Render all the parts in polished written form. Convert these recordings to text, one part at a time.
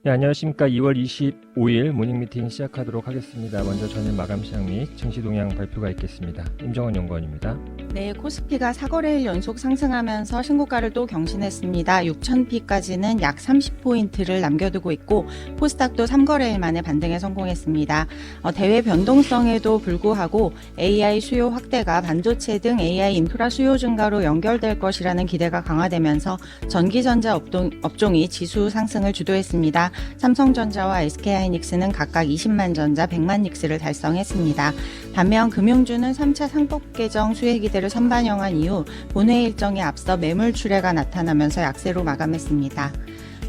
네, 안녕하십니까. 2월 25일 모닝미팅 시작하도록 하겠습니다. 먼저 전일 마감 시장 및 증시 동향 발표가 있겠습니다. 임정원 연구원입니다. 네, 코스피가 4거래일 연속 상승하면서 신고가를 또 경신했습니다. 6,000피까지는 약 30포인트를 남겨두고 있고 코스닥도 3거래일 만에 반등에 성공했습니다. 대외 변동성에도 불구하고 AI 수요 확대가 반도체 등 AI 인프라 수요 증가로 연결될 것이라는 기대가 강화되면서 전기전자 업종이 지수 상승을 주도했습니다. 삼성전자와 SK하이닉스는 각각 20만 전자, 100만 닉스를 달성했습니다. 반면 금융주는 3차 상법 개정 수혜 기대를 선반영한 이후 본회 일정에 앞서 매물 출회가 나타나면서 약세로 마감했습니다.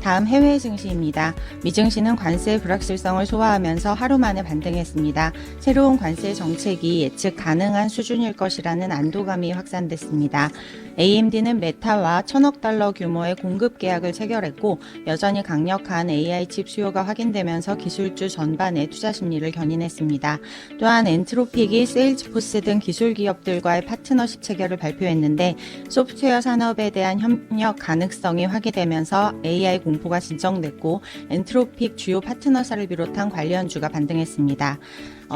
다음 해외 증시입니다. 미증시는 관세 불확실성을 소화하면서 하루 만에 반등했습니다. 새로운 관세 정책이 예측 가능한 수준일 것이라는 안도감이 확산됐습니다. AMD는 메타와 1,000억 달러 규모의 공급 계약을 체결했고 여전히 강력한 AI 칩 수요가 확인되면서 기술주 전반의 투자 심리를 견인했습니다. 또한 엔트로픽이 세일즈포스 등 기술 기업들과의 파트너십 체결을 발표했는데 소프트웨어 산업에 대한 협력 가능성이 확인되면서 AI 공포가 진정됐고 엔트로픽 주요 파트너사를 비롯한 관련주가 반등했습니다.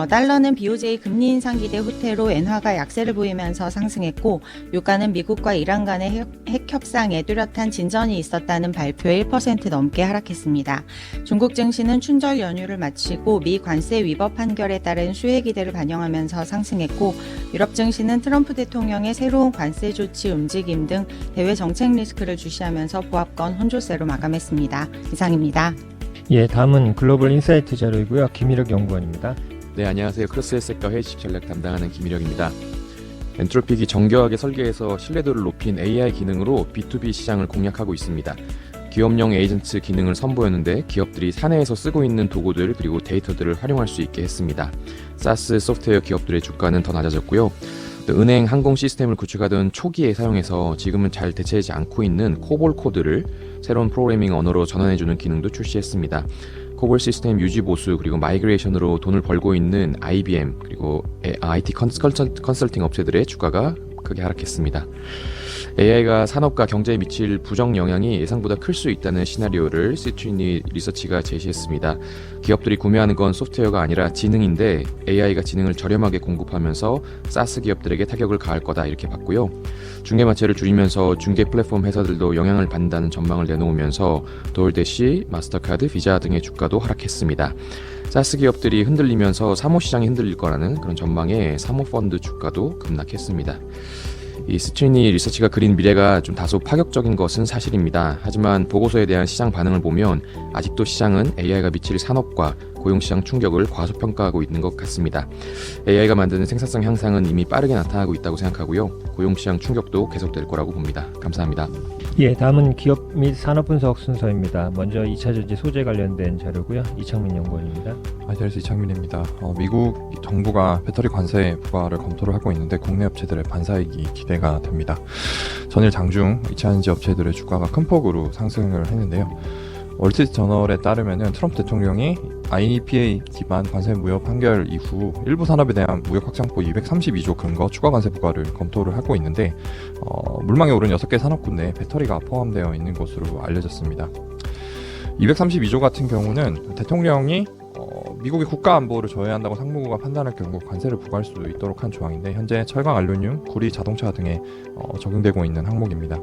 달러는 BOJ 금리 인상 기대 후퇴로 엔화가 약세를 보이면서 상승했고 유가는 미국과 이란 간의 핵 협상에 뚜렷한 진전이 있었다는 발표에 1% 넘게 하락했습니다. 중국 증시는 춘절 연휴를 마치고 미 관세 위법 판결에 따른 수혜 기대를 반영하면서 상승했고 유럽 증시는 트럼프 대통령의 새로운 관세 조치 움직임 등 대외 정책 리스크를 주시하면서 보합권 혼조세로 마감했습니다. 이상입니다. 예, 다음은 글로벌 인사이트 자료이고요. 김일혁 연구원입니다. 네, 안녕하세요. 크로스에셋과 회의식 전략 담당하는 김일혁입니다. 엔트로픽이 정교하게 설계해서 신뢰도를 높인 AI 기능으로 B2B 시장을 공략하고 있습니다. 기업용 에이전트 기능을 선보였는데 기업들이 사내에서 쓰고 있는 도구들 그리고 데이터들을 활용할 수 있게 했습니다. 사스 소프트웨어 기업들의 주가는 더 낮아졌고요. 또 은행, 항공 시스템을 구축하던 초기에 사용해서 지금은 잘 대체하지 않고 있는 코볼 코드를 새로운 프로그래밍 언어로 전환해주는 기능도 출시했습니다. 코볼 시스템 유지 보수 그리고 마이그레이션으로 돈을 벌고 있는 IBM 그리고 IT 컨설팅 업체들의 주가가 크게 하락했습니다. AI가 산업과 경제에 미칠 부정 영향이 예상보다 클 수 있다는 시나리오를 시트리니 리서치가 제시했습니다. 기업들이 구매하는 건 소프트웨어가 아니라 지능인데 AI가 지능을 저렴하게 공급하면서 사스 기업들에게 타격을 가할 거다 이렇게 봤고요. 중개마체를 줄이면서 중개 플랫폼 회사들도 영향을 받는다는 전망을 내놓으면서 도어대시, 마스터카드, 비자 등의 주가도 하락했습니다. 사스 기업들이 흔들리면서 사모시장이 흔들릴 거라는 그런 전망에 사모펀드 주가도 급락했습니다. 이 스트리니 리서치가 그린 미래가 좀 다소 파격적인 것은 사실입니다. 하지만 보고서에 대한 시장 반응을 보면 아직도 시장은 AI가 미칠 산업과 고용시장 충격을 과소평가하고 있는 것 같습니다. AI가 만드는 생산성 향상은 이미 빠르게 나타나고 있다고 생각하고요. 고용시장 충격도 계속될 거라고 봅니다. 감사합니다. 예, 다음은 기업 및 산업 분석 순서입니다. 먼저 2차전지 소재 관련된 자료고요. 이창민 연구원입니다. 아이디어스 이창민입니다. 미국 정부가 배터리 관세 부과를 검토를 하고 있는데 국내 업체들의 반사이익이 기대가 됩니다. 전일 장중 2차전지 업체들의 주가가 큰 폭으로 상승을 했는데요. 월스트리트저널에 따르면 트럼프 대통령이 IEPA 기반 관세 무역 판결 이후 일부 산업에 대한 무역 확장폭 232조 근거 추가 관세 부과를 검토를 하고 있는데 물망에 오른 6개 산업군 내에 배터리가 포함되어 있는 것으로 알려졌습니다. 232조 같은 경우는 대통령이 미국의 국가 안보를 저해한다고 상무부가 판단할 경우 관세를 부과할 수 있도록 한 조항인데 현재 철강, 알루미늄, 구리, 자동차 등에 적용되고 있는 항목입니다.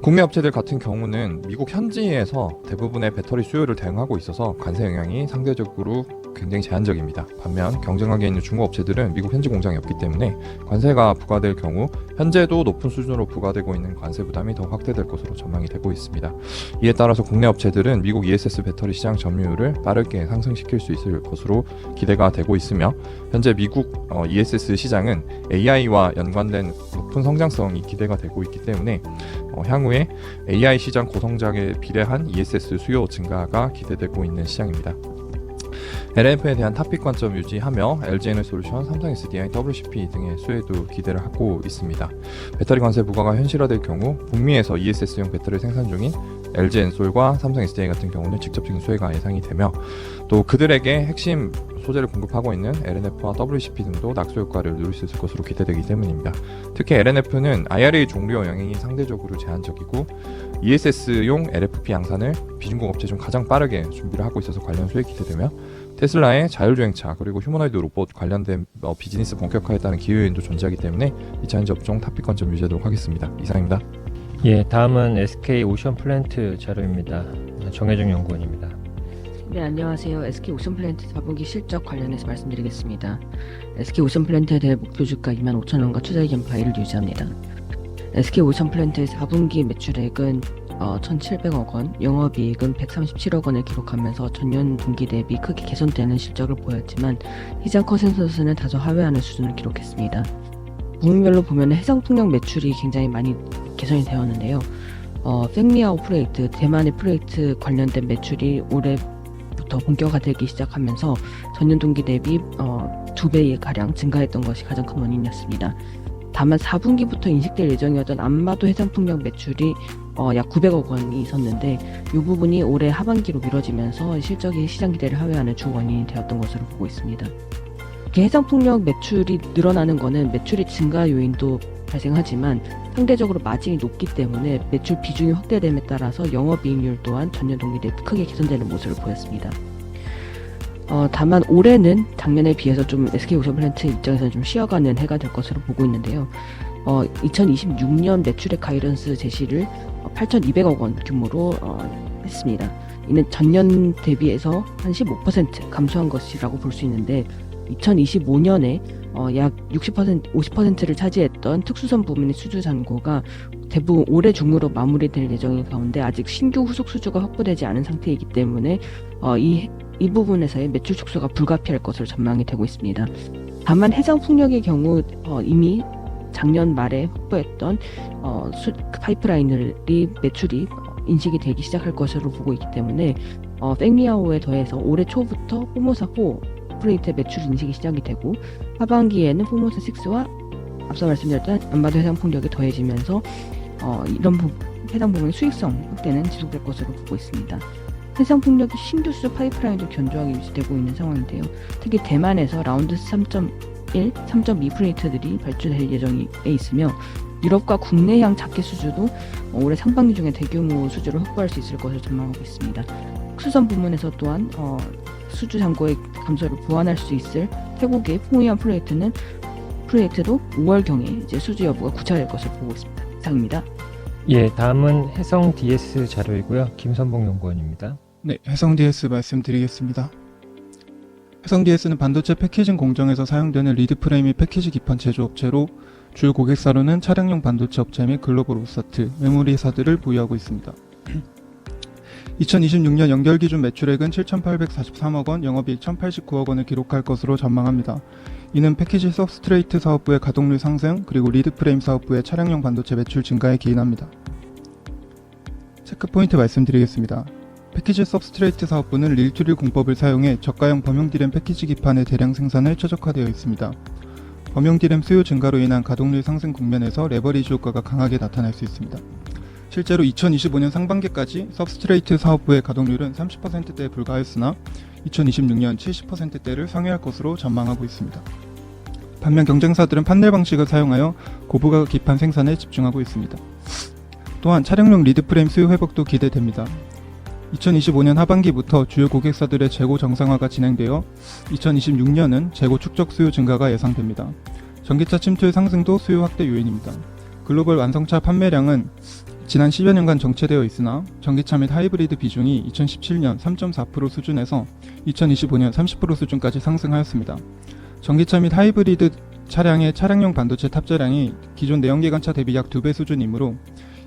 국내 업체들 같은 경우는 미국 현지에서 대부분의 배터리 수요를 대응하고 있어서 관세 영향이 상대적으로 굉장히 제한적입니다. 반면 경쟁하게 있는 중국 업체들은 미국 현지 공장이 없기 때문에 관세가 부과될 경우 현재도 높은 수준으로 부과되고 있는 관세 부담이 더 확대될 것으로 전망이 되고 있습니다. 이에 따라서 국내 업체들은 미국 ESS 배터리 시장 점유율을 빠르게 상승시킬 수 있을 것으로 기대가 되고 있으며 현재 미국 ESS 시장은 AI와 연관된 높은 성장성이 기대가 되고 있기 때문에 향후에 AI 시장 고성장에 비례한 ESS 수요 증가가 기대되고 있는 시장입니다. LNF에 대한 탑픽 관점 유지하며 LG에너지솔루션, 삼성 SDI, WCP 등의 수혜도 기대를 하고 있습니다. 배터리 관세 부과가 현실화될 경우 북미에서 ESS용 배터리 생산 중인 LG 엔솔과 삼성 SDI 같은 경우는 직접적인 수혜가 예상이 되며 또 그들에게 핵심 소재를 공급하고 있는 LNF와 WCP 등도 낙수 효과를 누릴 수 있을 것으로 기대되기 때문입니다. 특히 LNF는 IRA 종료 영향이 상대적으로 제한적이고 ESS용 LFP 양산을 비중국 업체 중 가장 빠르게 준비를 하고 있어서 관련 수혜 기대되며 테슬라의 자율주행차 그리고 휴머노이드 로봇 관련된 비즈니스 본격화에 따른 기회요인도 존재하기 때문에 2차전지 업종 탑픽권 좀 유지하도록 하겠습니다. 이상입니다. 예, 다음은 SK 오션 플랜트 자료입니다. 정혜정 연구원입니다. 네, 안녕하세요. SK 오션플랜트 4분기 실적 관련해서 말씀드리겠습니다. SK 오션플랜트에 대해 목표 주가 25,000원과 투자 의견 바이를 유지합니다. SK 오션플랜트의 4분기 매출액은 1,700억 원, 영업이익은 137억 원을 기록하면서 전년 동기 대비 크게 개선되는 실적을 보였지만 시장 컨센서스는 다소 하회하는 수준을 기록했습니다. 부문별로 보면 해상풍력 매출이 굉장히 많이 개선이 되었는데요. 팽리아오 프로젝트, 대만의 프로젝트 관련된 매출이 올해부터 본격화되기 시작하면서 전년 동기 대비 2배 가량 증가했던 것이 가장 큰 원인이었습니다. 다만 4분기부터 인식될 예정이었던 안마도 해상풍력 매출이 약 900억 원이 있었는데 이 부분이 올해 하반기로 미뤄지면서 실적이 시장 기대를 하회하는 주 원인이 되었던 것으로 보고 있습니다. 이렇게 해상풍력 매출이 늘어나는 것은 매출의 증가 요인도 발생하지만 상대적으로 마진이 높기 때문에 매출 비중이 확대됨에 따라서 영업이익률 또한 전년 동기 대비 크게 개선되는 모습을 보였습니다. 다만 올해는 작년에 비해서 좀 SK오션플랜트 입장에서는 좀 쉬어가는 해가 될 것으로 보고 있는데요. 2026년 매출액 가이던스 제시를 8,200억 원 규모로 했습니다. 이는 전년 대비해서 한 15% 감소한 것이라고 볼 수 있는데 2025년에 약 50%를 차지했던 특수선 부문의 수주 잔고가 대부분 올해 중으로 마무리될 예정인 가운데 아직 신규 후속 수주가 확보되지 않은 상태이기 때문에 이 부분에서의 매출 축소가 불가피할 것으로 전망이 되고 있습니다. 다만 해상풍력의 경우 이미 작년 말에 확보했던 파이프라인이 매출이 인식이 되기 시작할 것으로 보고 있기 때문에 팽리아오에 더해서 올해 초부터 포모사4 프로젝트의 매출 인식이 시작이 되고 하반기에는 포모사6와 앞서 말씀드렸던 안마도 해상풍력이 더해지면서 이런 해당 부분의 수익성 확대는 지속될 것으로 보고 있습니다. 해상풍력이 신규 수주 파이프라인도 견조하게 유지되고 있는 상황인데요. 특히 대만에서 라운드 3.1, 3.2 프로젝트들이 발주될 예정에 있으며 유럽과 국내향 자켓 수주도 올해 상반기 중에 대규모 수주를 확보할 수 있을 것으로 전망하고 있습니다. 수선 부문에서 또한 수주 잔고의 감소를 보완할 수 있을 태국의 풍이안 프로젝트도 5월경에 이제 수주 여부가 구체화될 것으로 보고 있습니다. 이상입니다. 예, 다음은 해성 DS 자료이고요. 김선봉 연구원입니다. 네, 해성 DS 말씀드리겠습니다. 해성 DS는 반도체 패키징 공정에서 사용되는 리드 프레임 및 패키지 기판 제조업체로 주요 고객사로는 차량용 반도체 업체 및 글로벌 오사트, 메모리사들을 보유하고 있습니다. 2026년 연결 기준 매출액은 7,843억 원, 영업이익 1,089억 원을 기록할 것으로 전망합니다. 이는 패키지 서브스트레이트 사업부의 가동률 상승, 그리고 리드 프레임 사업부의 차량용 반도체 매출 증가에 기인합니다. 체크포인트 말씀드리겠습니다. 패키지 서브스트레이트 사업부는 릴투릴 공법을 사용해 저가형 범용 디램 패키지 기판의 대량 생산에 최적화되어 있습니다. 범용 디램 수요 증가로 인한 가동률 상승 국면에서 레버리지 효과가 강하게 나타날 수 있습니다. 실제로 2025년 상반기까지 서브스트레이트 사업부의 가동률은 30%대에 불과하였으나 2026년 70%대를 상회할 것으로 전망하고 있습니다. 반면 경쟁사들은 판넬 방식을 사용하여 고부가 기판 생산에 집중하고 있습니다. 또한 차량용 리드 프레임 수요 회복도 기대됩니다. 2025년 하반기부터 주요 고객사들의 재고 정상화가 진행되어 2026년은 재고 축적 수요 증가가 예상됩니다. 전기차 침투의 상승도 수요 확대 요인입니다. 글로벌 완성차 판매량은 지난 10여 년간 정체되어 있으나 전기차 및 하이브리드 비중이 2017년 3.4% 수준에서 2025년 30% 수준까지 상승하였습니다. 전기차 및 하이브리드 차량의 차량용 반도체 탑재량이 기존 내연기관차 대비 약 2배 수준이므로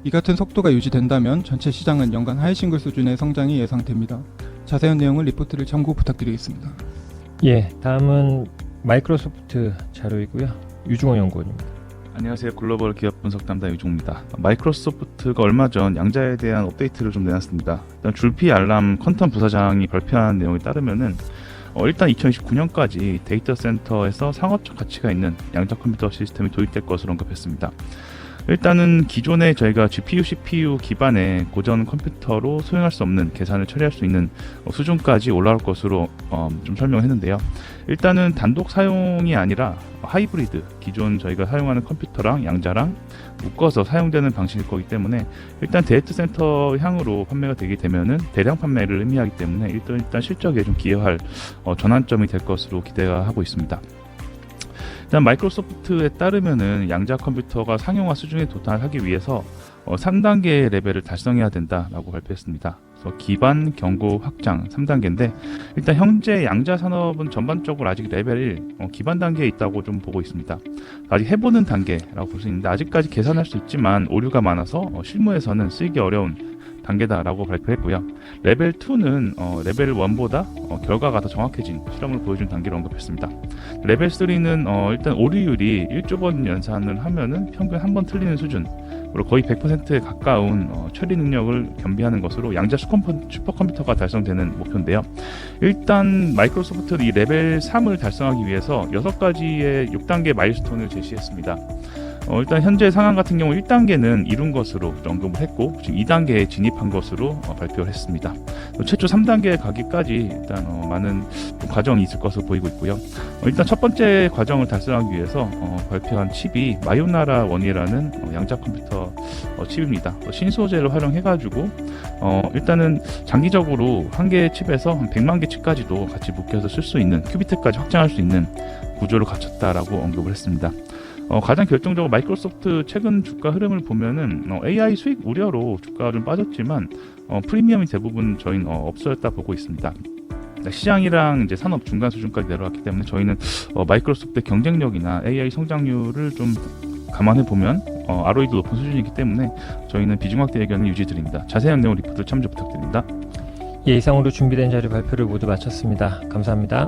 이 같은 속도가 유지된다면 전체 시장은 연간 하이싱글 수준의 성장이 예상됩니다. 자세한 내용은 리포트를 참고 부탁드리겠습니다. 예, 다음은 마이크로소프트 자료이고요. 유중원 연구원입니다. 안녕하세요. 글로벌 기업 분석 담당 유종입니다. 마이크로소프트가 얼마 전 양자에 대한 업데이트를 좀 내놨습니다. 일단 줄피 알람 컨턴 부사장이 발표한 내용에 따르면은 일단 2029년까지 데이터 센터에서 상업적 가치가 있는 양자 컴퓨터 시스템이 도입될 것으로 언급했습니다. 일단은 기존에 저희가 GPU, CPU 기반의 고전 컴퓨터로 소용할 수 없는 계산을 처리할 수 있는 수준까지 올라올 것으로 좀 설명했는데요. 일단은 단독 사용이 아니라 하이브리드, 기존 저희가 사용하는 컴퓨터랑 양자랑 묶어서 사용되는 방식일 거기 때문에 일단 데이터 센터 향으로 판매가 되게 되면은 대량 판매를 의미하기 때문에 일단 실적에 좀 기여할 전환점이 될 것으로 기대가 하고 있습니다. 일단 마이크로소프트에 따르면은 양자 컴퓨터가 상용화 수준에 도달하기 위해서 3단계의 레벨을 달성해야 된다라고 발표했습니다. 그래서 기반, 경고, 확장 3단계인데 일단 현재 양자 산업은 전반적으로 아직 레벨 1 기반 단계에 있다고 좀 보고 있습니다. 아직 해보는 단계라고 볼 수 있는데 아직까지 계산할 수 있지만 오류가 많아서 실무에서는 쓰기 어려운 단계다라고 발표했고요. 레벨 2는 레벨 1보다 결과가 더 정확해진 실험을 보여준 단계로 언급했습니다. 레벨 3는 일단 오류율이 1조 연산을 하면은 평균 한 번 틀리는 수준, 그리고 거의 100%에 가까운 처리 능력을 겸비하는 것으로 양자 슈퍼컴퓨터가 달성되는 목표인데요. 일단 마이크로소프트는 이 레벨 3을 달성하기 위해서 6가지의 6단계 마일스톤을 제시했습니다. 일단 현재 상황 같은 경우 1단계는 이룬 것으로 언급을 했고 지금 2단계에 진입한 것으로 발표를 했습니다. 최초 3단계에 가기까지 일단 많은 과정이 있을 것으로 보이고 있고요. 일단 첫 번째 과정을 달성하기 위해서 발표한 칩이 마요나라 1이라는 양자 컴퓨터 칩입니다. 신소재를 활용해가지고 일단은 장기적으로 한 개의 칩에서 한 100만 개 칩까지도 같이 묶여서 쓸 수 있는 큐비트까지 확장할 수 있는 구조를 갖췄다라고 언급을 했습니다. 가장 결정적으로 마이크로소프트 최근 주가 흐름을 보면은 AI 수익 우려로 주가가 좀 빠졌지만 프리미엄이 대부분 저희는 없어졌다 보고 있습니다. 시장이랑 이제 산업 중간 수준까지 내려왔기 때문에 저희는 마이크로소프트의 경쟁력이나 AI 성장률을 좀 감안해 보면 ROE도 높은 수준이기 때문에 저희는 비중 확대 의견을 유지드립니다. 자세한 내용 리포트 참조 부탁드립니다. 예, 이상으로 준비된 자료 발표를 모두 마쳤습니다. 감사합니다.